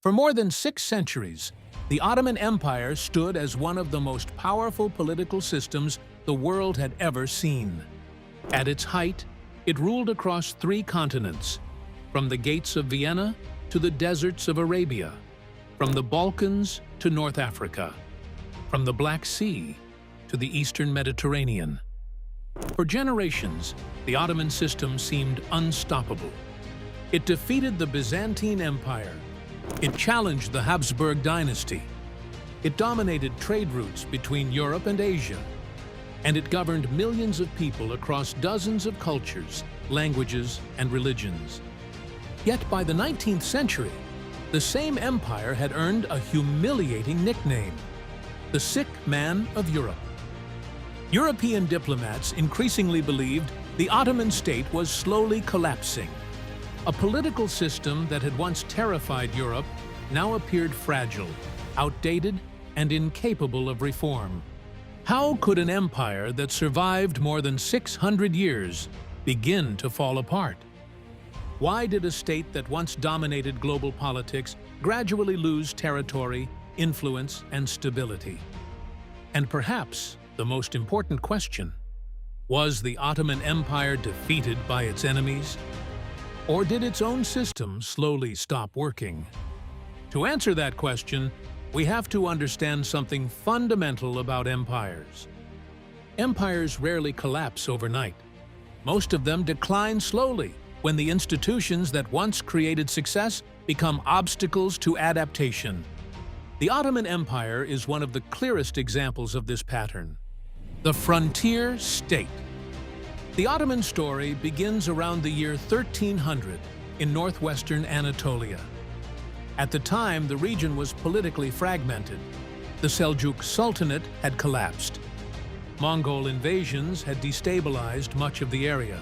For more than 6 centuries, the Ottoman Empire stood as one of the most powerful political systems the world had ever seen. At its height, it ruled across 3 continents, from the gates of Vienna to the deserts of Arabia, from the Balkans to North Africa, from the Black Sea to the Eastern Mediterranean. For generations, the Ottoman system seemed unstoppable. It defeated the Byzantine Empire. It challenged the Habsburg dynasty. It dominated trade routes between Europe and Asia. And it governed millions of people across dozens of cultures, languages, and religions. Yet by the 19th century, the same empire had earned a humiliating nickname: the sick man of Europe. European diplomats increasingly believed the Ottoman state was slowly collapsing. A political system that had once terrified Europe now appeared fragile, outdated, and incapable of reform. How could an empire that survived more than 600 years begin to fall apart? Why did a state that once dominated global politics gradually lose territory, influence, and stability? And perhaps the most important question: was the Ottoman Empire defeated by its enemies? Or did its own system slowly stop working? To answer that question, we have to understand something fundamental about empires. Empires rarely collapse overnight. Most of them decline slowly when the institutions that once created success become obstacles to adaptation. The Ottoman Empire is one of the clearest examples of this pattern. The frontier state. The Ottoman story begins around the year 1300 in northwestern Anatolia. At the time, the region was politically fragmented. The Seljuk Sultanate had collapsed. Mongol invasions had destabilized much of the area.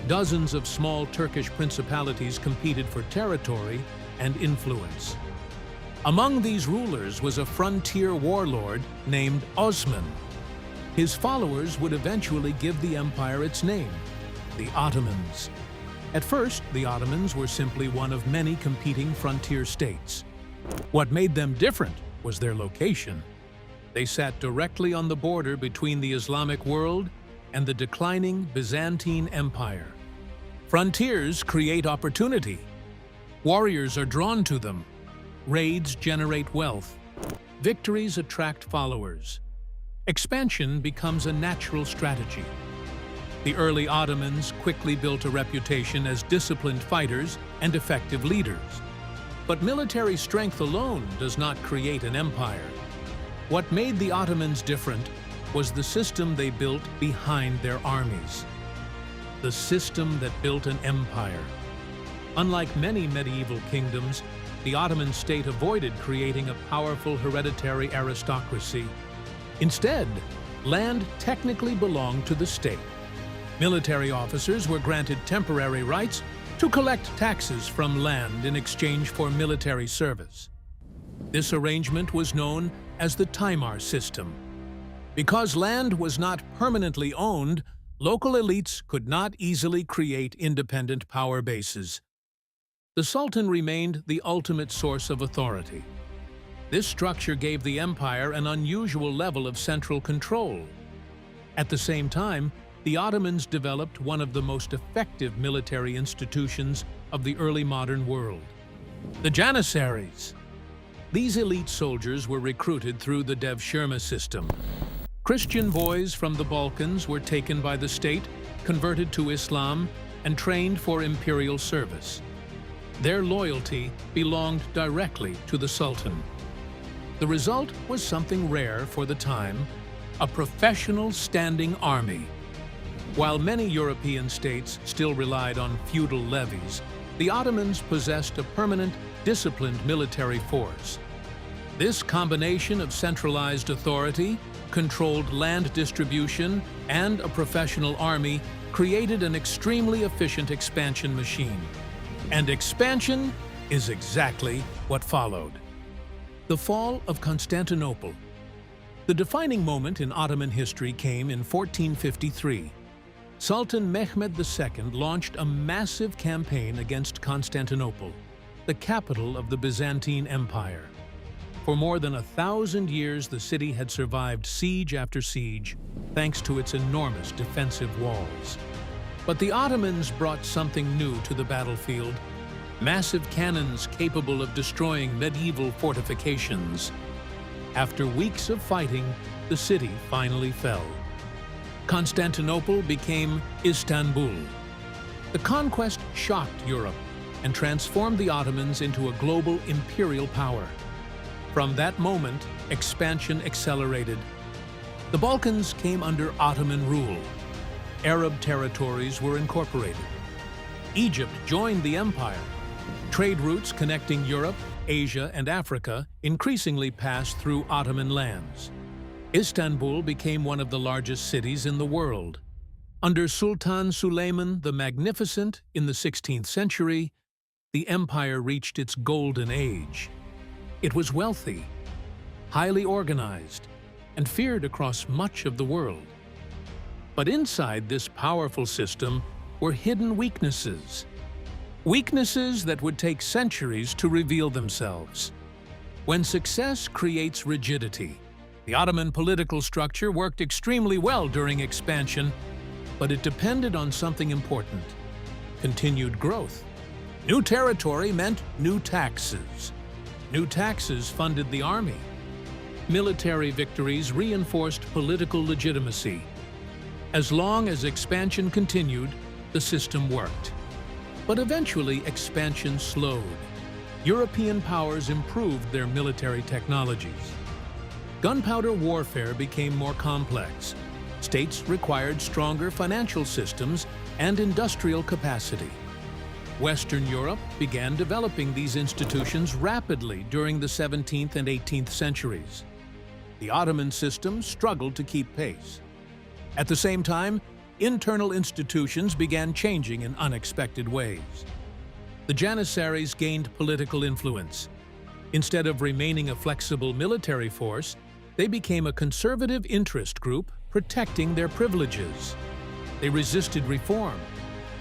Dozens of small Turkish principalities competed for territory and influence. Among these rulers was a frontier warlord named Osman. His followers would eventually give the empire its name, the Ottomans. At first, the Ottomans were simply one of many competing frontier states. What made them different was their location. They sat directly on the border between the Islamic world and the declining Byzantine Empire. Frontiers create opportunity. Warriors are drawn to them. Raids generate wealth. Victories attract followers. Expansion becomes a natural strategy. The early Ottomans quickly built a reputation as disciplined fighters and effective leaders. But military strength alone does not create an empire. What made the Ottomans different was the system they built behind their armies. The system that built an empire. Unlike many medieval kingdoms, the Ottoman state avoided creating a powerful hereditary aristocracy. Instead, land technically belonged to the state. Military officers were granted temporary rights to collect taxes from land in exchange for military service. This arrangement was known as the Timar system. Because land was not permanently owned, local elites could not easily create independent power bases. The Sultan remained the ultimate source of authority. This structure gave the empire an unusual level of central control. At the same time, the Ottomans developed one of the most effective military institutions of the early modern world: the Janissaries. These elite soldiers were recruited through the Devshirme system. Christian boys from the Balkans were taken by the state, converted to Islam, and trained for imperial service. Their loyalty belonged directly to the Sultan. The result was something rare for the time: a professional standing army. While many European states still relied on feudal levies, the Ottomans possessed a permanent, disciplined military force. This combination of centralized authority, controlled land distribution, and a professional army created an extremely efficient expansion machine. And expansion is exactly what followed. The fall of Constantinople. The defining moment in Ottoman history came in 1453. Sultan Mehmed II launched a massive campaign against Constantinople. the capital of the Byzantine Empire. For more than 1,000 years, the city had survived siege after siege, thanks to its enormous defensive walls. But the Ottomans brought something new to the battlefield: massive cannons capable of destroying medieval fortifications. After weeks of fighting, the city finally fell. Constantinople became Istanbul. The conquest shocked Europe and transformed the Ottomans into a global imperial power. From that moment, expansion accelerated. The Balkans came under Ottoman rule. Arab territories were incorporated. Egypt joined the empire. Trade routes connecting Europe, Asia, and Africa increasingly passed through Ottoman lands. Istanbul became one of the largest cities in the world. Under Sultan Suleiman the Magnificent in the 16th century, the empire reached its golden age. It was wealthy, highly organized, and feared across much of the world. But inside this powerful system were hidden weaknesses. Weaknesses that would take centuries to reveal themselves. When success creates rigidity, the Ottoman political structure worked extremely well during expansion, but it depended on something important: continued growth. New territory meant new taxes. New taxes funded the army. Military victories reinforced political legitimacy. As long as expansion continued, the system worked. But eventually, expansion slowed. European powers improved their military technologies. Gunpowder warfare became more complex. States required stronger financial systems and industrial capacity. Western Europe began developing these institutions rapidly during the 17th and 18th centuries. The Ottoman system struggled to keep pace. At the same time, internal institutions began changing in unexpected ways. The Janissaries gained political influence. Instead of remaining a flexible military force, they became a conservative interest group protecting their privileges. They resisted reform.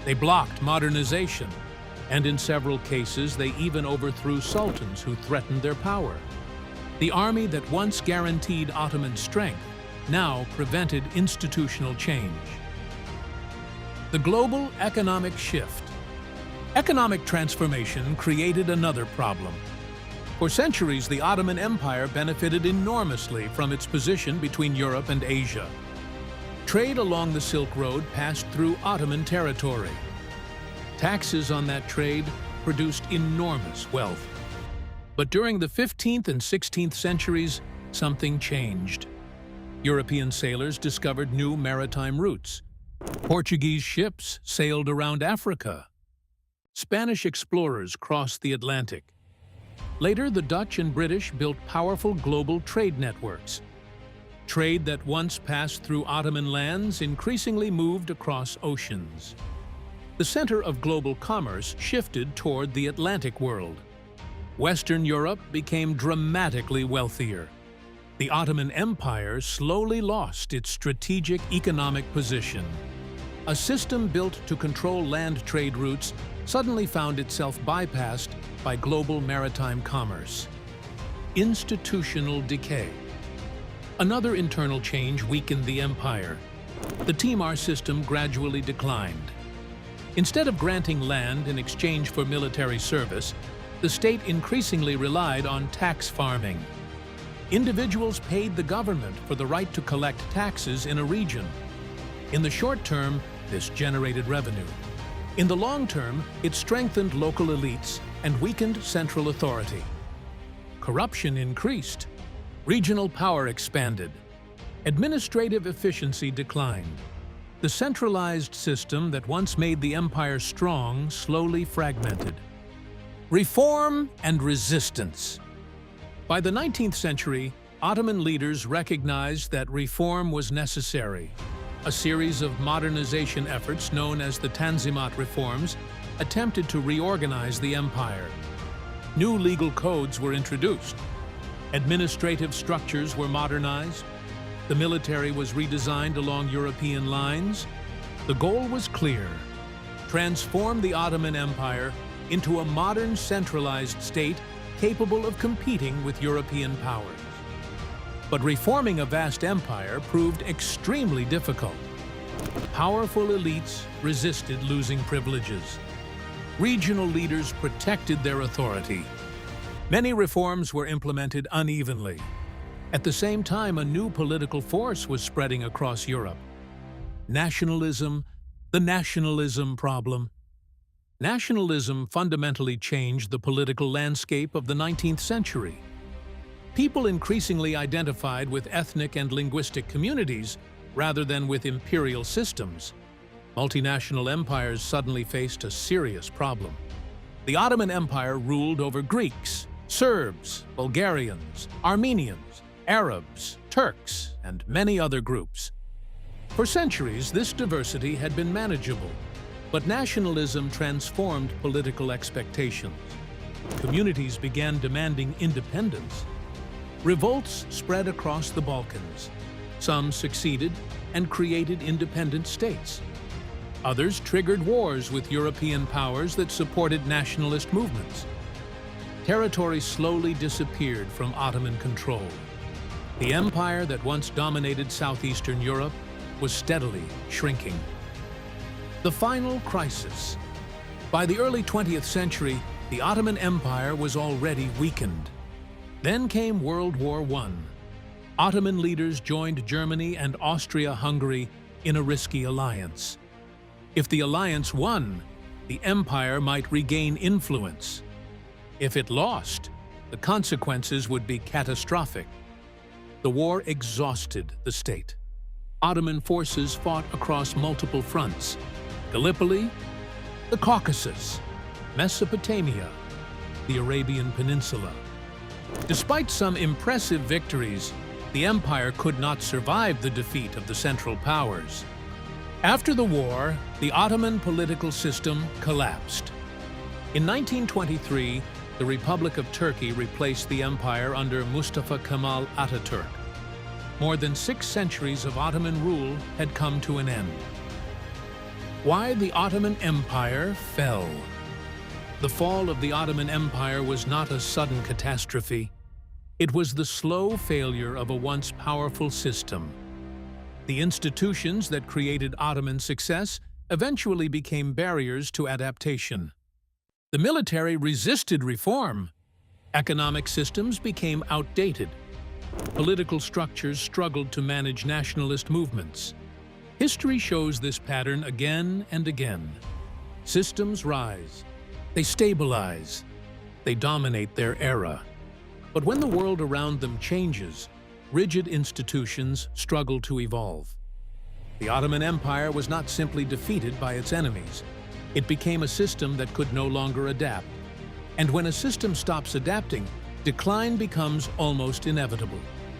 They blocked modernization. And in several cases, they even overthrew sultans who threatened their power. The army that once guaranteed Ottoman strength now prevented institutional change. The global economic shift. Economic transformation created another problem. For centuries, the Ottoman Empire benefited enormously from its position between Europe and Asia. Trade along the Silk Road passed through Ottoman territory. Taxes on that trade produced enormous wealth. But during the 15th and 16th centuries, something changed. European sailors discovered new maritime routes. Portuguese ships sailed around Africa. Spanish explorers crossed the Atlantic. Later, the Dutch and British built powerful global trade networks. Trade that once passed through Ottoman lands increasingly moved across oceans. The center of global commerce shifted toward the Atlantic world. Western Europe became dramatically wealthier. The Ottoman Empire slowly lost its strategic economic position. A system built to control land trade routes suddenly found itself bypassed by global maritime commerce. Institutional decay. Another internal change weakened the empire. The Timar system gradually declined. Instead of granting land in exchange for military service, the state increasingly relied on tax farming. Individuals paid the government for the right to collect taxes in a region. In the short term, this generated revenue. In the long term, it strengthened local elites and weakened central authority. Corruption increased. Regional power expanded. Administrative efficiency declined. The centralized system that once made the empire strong slowly fragmented. Reform and resistance. By the 19th century, Ottoman leaders recognized that reform was necessary. A series of modernization efforts known as the Tanzimat reforms attempted to reorganize the empire. New legal codes were introduced. Administrative structures were modernized. The military was redesigned along European lines. The goal was clear: transform the Ottoman Empire into a modern centralized state capable of competing with European powers. But reforming a vast empire proved extremely difficult. Powerful elites resisted losing privileges. Regional leaders protected their authority. Many reforms were implemented unevenly. At the same time, a new political force was spreading across Europe. Nationalism, the nationalism problem. Nationalism fundamentally changed the political landscape of the 19th century. People increasingly identified with ethnic and linguistic communities rather than with imperial systems. Multinational empires suddenly faced a serious problem. The Ottoman Empire ruled over Greeks, Serbs, Bulgarians, Armenians, Arabs, Turks, and many other groups. For centuries, this diversity had been manageable, but nationalism transformed political expectations. Communities began demanding independence. Revolts spread across the Balkans. Some succeeded and created independent states. Others triggered wars with European powers that supported nationalist movements. Territory slowly disappeared from Ottoman control. The empire that once dominated southeastern Europe was steadily shrinking. The final crisis. By the early 20th century, the Ottoman Empire was already weakened. Then came World War I. Ottoman leaders joined Germany and Austria-Hungary in a risky alliance. If the alliance won, the empire might regain influence. If it lost, the consequences would be catastrophic. The war exhausted the state. Ottoman forces fought across multiple fronts: Gallipoli, the Caucasus, Mesopotamia, the Arabian Peninsula. Despite some impressive victories, the empire could not survive the defeat of the Central Powers. After the war, the Ottoman political system collapsed. In 1923, the Republic of Turkey replaced the empire under Mustafa Kemal Atatürk. More than 6 centuries of Ottoman rule had come to an end. Why the Ottoman Empire fell. The fall of the Ottoman Empire was not a sudden catastrophe. It was the slow failure of a once powerful system. The institutions that created Ottoman success eventually became barriers to adaptation. The military resisted reform. Economic systems became outdated. Political structures struggled to manage nationalist movements. History shows this pattern again and again. Systems rise. They stabilize. They dominate their era. But when the world around them changes, rigid institutions struggle to evolve. The Ottoman Empire was not simply defeated by its enemies. It became a system that could no longer adapt. And when a system stops adapting, decline becomes almost inevitable.